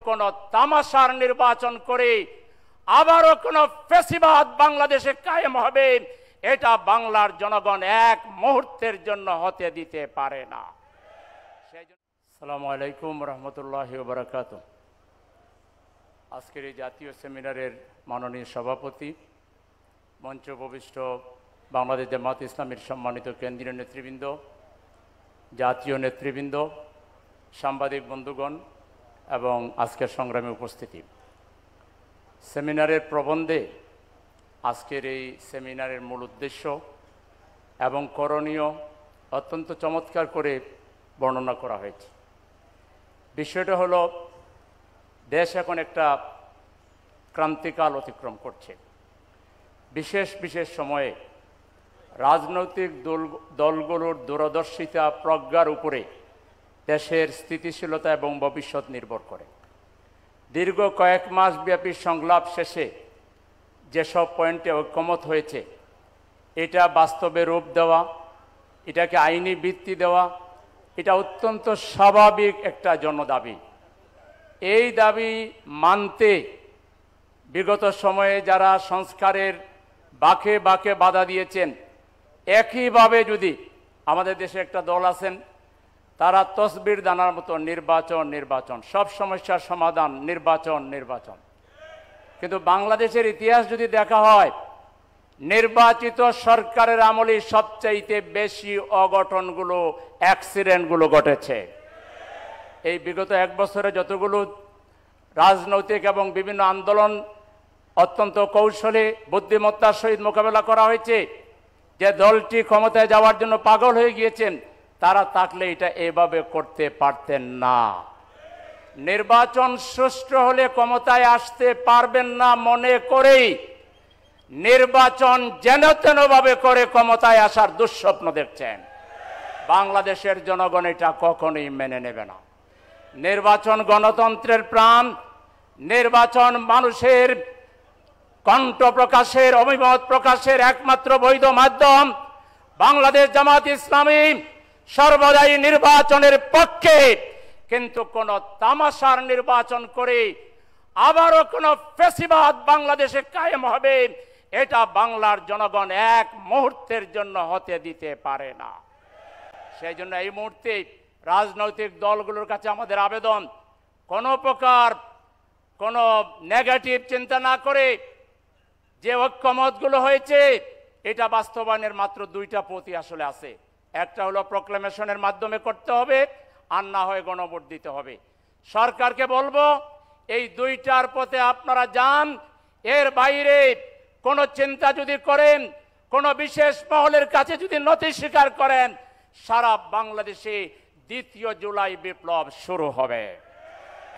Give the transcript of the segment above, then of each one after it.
কোন তামাশার নির্বাচন করে আবারও কোন ফ্যাসিবাদ বাংলাদেশে কায়েম হবে, এটা বাংলার জনগণ এক মুহূর্তের জন্য হতে দিতে পারে না। আসসালামু আলাইকুম রহমতুল্লাহি ওয়া বারাকাতুহু। আজকের এই জাতীয় সেমিনারের মাননীয় সভাপতি, মঞ্চ উপবিষ্ট বাংলাদেশ জামাত ইসলামীর সম্মানিত কেন্দ্রীয় নেতৃবৃন্দ, জাতীয় নেতৃবৃন্দ, সাংবাদিক বন্ধুগণ এবং আজকের সংগ্রামে উপস্থিতি। সেমিনারের প্রবন্ধে আজকের এই সেমিনারের মূল উদ্দেশ্য এবং করণীয় অত্যন্ত চমৎকার করে বর্ণনা করা হয়েছে। বিষয়টা হলো, দেশ এখন একটা ক্রান্তিকাল অতিক্রম করছে। বিশেষ বিশেষ সময়ে রাজনৈতিক দলগুলোর দূরদর্শিতা প্রজ্ঞার উপরে দেশের স্থিতিশীলতা এবং ভবিষ্যৎ নির্ভর করে। দীর্ঘ কয়েক মাস ব্যাপী সংলাপ শেষে যেসব পয়েন্টে ঐক্যমত হয়েছে, এটা বাস্তবে রূপ দেওয়া, এটাকে আইনি ভিত্তি দেওয়া, এটা অত্যন্ত স্বাভাবিক একটা জনদাবি। এই দাবি মানতে বিগত সময়ে যারা সংস্কারের বাঁকে বাঁকে বাধা দিয়েছেন, একইভাবে যদি আমাদের দেশে একটা দল আছেন, তারা তসবির দানার মতো নির্বাচন নির্বাচন, সব সমস্যার সমাধান নির্বাচন নির্বাচন। কিন্তু বাংলাদেশের ইতিহাস যদি দেখা হয়, নির্বাচিত সরকারের আমলে সবচাইতে বেশি অঘটনগুলো, অ্যাক্সিডেন্টগুলো ঘটেছে। এই বিগত এক বছরে যতগুলো রাজনৈতিক এবং বিভিন্ন আন্দোলন অত্যন্ত কৌশলে বুদ্ধিমত্তার সহিত মোকাবেলা করা হয়েছে, যে দলটি ক্ষমতায় যাওয়ার জন্য পাগল হয়ে গিয়েছেন, তারা থাকলে এটা এভাবে করতে পারতেন না। নির্বাচন সুষ্ঠু হলে ক্ষমতায় আসতে পারবেন না মনে করেই নির্বাচন যেন তেনভাবে করে ক্ষমতায় আসার দুঃস্বপ্ন দেখছেন। বাংলাদেশের জনগণ এটা কখনোই মেনে নেবে না। নির্বাচন গণতন্ত্রের প্রাণ, নির্বাচন মানুষের কণ্ঠ প্রকাশের, অভিমত প্রকাশের একমাত্র বৈধ মাধ্যম। বাংলাদেশ জামাত ইসলামী সর্বদাই নির্বাচনের পক্ষে, কিন্তু কোন তামাশার নির্বাচন করে আবারও কোন ফ্যাসিবাদ বাংলাদেশে কায়েম হবে, এটা বাংলার জনগণ এক মুহূর্তের জন্য হতে দিতে পারে না। সেই জন্য এই মুহূর্তে রাজনৈতিক দলগুলোর কাছে আমাদের আবেদন, কোনো প্রকার কোনো নেগেটিভ চিন্তা না করে যে ঐক্যমতগুলো হয়েছে, এটা বাস্তবায়নের মাত্র দুইটা পথই আসলে আছে। একটা হলো প্রক্লেমেশনের মাধ্যমে করতে হবে, আর না হয় গণভোট দিতে হবে। সরকারকে বলবো, এই দুইটার পথে আপনারা যান। এর বাইরে কোনো চিন্তা যদি করেন, কোনো বিশেষ মহলের কাছে যদি নথি স্বীকার করেন, সারা বাংলাদেশে 2 জুলাই বিপ্লব শুরু হবে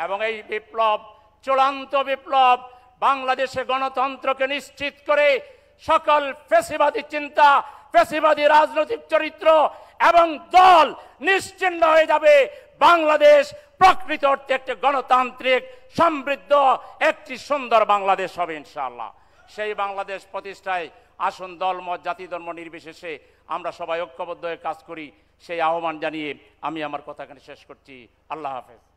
এবং এই বিপ্লব চূড়ান্ত বিপ্লব। বাংলাদেশে গণতন্ত্রকে নিশ্চিত করে সকল ফ্যাসিবাদী চিন্তা, ফ্যাসিবাদী রাজনৈতিক চরিত্র এবং দল নিশ্চিহ্ন হয়ে যাবে। বাংলাদেশ প্রকৃত অর্থে একটি গণতান্ত্রিক সমৃদ্ধ একটি সুন্দর বাংলাদেশ হবে ইনশাআল্লাহ। সেই বাংলাদেশ প্রতিষ্ঠায় আসুন দল মত জাতি ধর্ম নির্বিশেষে আমরা সবাই ঐক্যবদ্ধ হয়ে কাজ করি, সেই আহ্বান জানিয়ে আমি আমার কথা এখানে শেষ করছি। আল্লাহ হাফেজ।